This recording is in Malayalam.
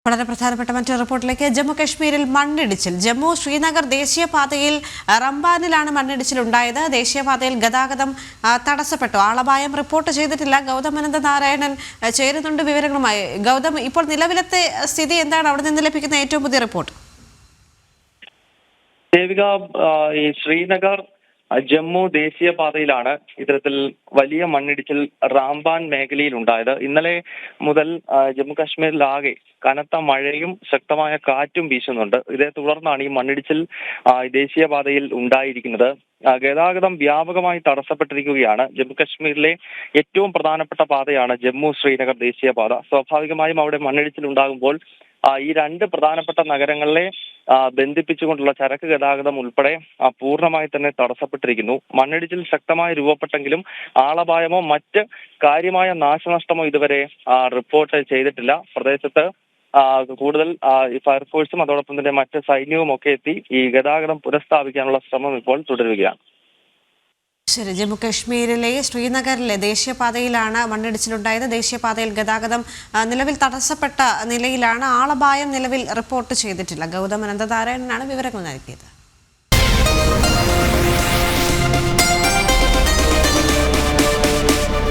വളരെ പ്രധാനപ്പെട്ട മറ്റൊരു റിപ്പോർട്ടിലേക്ക്. ജമ്മു കശ്മീരിൽ മണ്ണിടിച്ചിൽ. ജമ്മു ശ്രീനഗർ ദേശീയപാതയിൽ റംബാനിലാണ് മണ്ണിടിച്ചിൽ ഉണ്ടായത്. ദേശീയപാതയിൽ ഗതാഗതം തടസ്സപ്പെട്ടു. ആളപായം റിപ്പോർട്ട് ചെയ്തിട്ടില്ല. ഗൗതം അനന്തനാരായണൻ ചേരുന്നുണ്ട് വിവരങ്ങളുമായി. ഗൗതം, ഇപ്പോൾ നിലവിലത്തെ സ്ഥിതി എന്താണ്? അവിടെ നിന്ന് ലഭിക്കുന്ന ഏറ്റവും പുതിയ റിപ്പോർട്ട്. ദേവിക, ഈ ശ്രീനഗർ ജമ്മു ദേശീയപാതയിലാണ് ഇത്തരത്തിൽ വലിയ മണ്ണിടിച്ചിൽ റാംബാൻ മേഖലയിൽ ഉണ്ടായത്. ഇന്നലെ മുതൽ ജമ്മു കാശ്മീരിലാകെ കനത്ത മഴയും ശക്തമായ കാറ്റും വീശുന്നുണ്ട്. ഇതേ തുടർന്നാണ് ഈ മണ്ണിടിച്ചിൽ ദേശീയപാതയിൽ ഉണ്ടായിരിക്കുന്നത്. ഗതാഗതം വ്യാപകമായി തടസ്സപ്പെട്ടിരിക്കുകയാണ്. ജമ്മു കാശ്മീരിലെ ഏറ്റവും പ്രധാനപ്പെട്ട പാതയാണ് ജമ്മു ശ്രീനഗർ ദേശീയപാത. സ്വാഭാവികമായും അവിടെ മണ്ണിടിച്ചിൽ ഉണ്ടാകുമ്പോൾ ഈ രണ്ട് പ്രധാനപ്പെട്ട നഗരങ്ങളിലെ ബന്ധിപ്പിച്ചുകൊണ്ടുള്ള ചരക്ക് ഗതാഗതം ഉൾപ്പെടെ പൂർണ്ണമായി തന്നെ തടസ്സപ്പെട്ടിരിക്കുന്നു. മണ്ണിടിച്ചിൽ ശക്തമായി രൂപപ്പെട്ടെങ്കിലും ആളപായമോ മറ്റ് കാര്യമായ നാശനഷ്ടമോ ഇതുവരെ റിപ്പോർട്ട് ചെയ്തിട്ടില്ല. പ്രദേശത്ത് കൂടുതൽ ഫയർഫോഴ്സും അതോടൊപ്പം തന്നെ മറ്റ് സൈന്യവും ഒക്കെ എത്തി ഈ ഗതാഗതം പുനഃസ്ഥാപിക്കാനുള്ള ശ്രമം ഇപ്പോൾ തുടരുകയാണ്. ശരി, ജമ്മു കശ്മീരിലെ ശ്രീനഗറിലെ ദേശീയപാതയിലാണ് മണ്ണിടിച്ചിലുണ്ടായത്. ദേശീയപാതയിൽ ഗതാഗതം നിലവിൽ തടസ്സപ്പെട്ട നിലയിലാണ്. ആളപായം നിലവിൽ റിപ്പോർട്ട് ചെയ്തിട്ടില്ല. ഗൗതം അനന്തനാരായണനാണ് വിവരങ്ങൾ നൽകിയത്.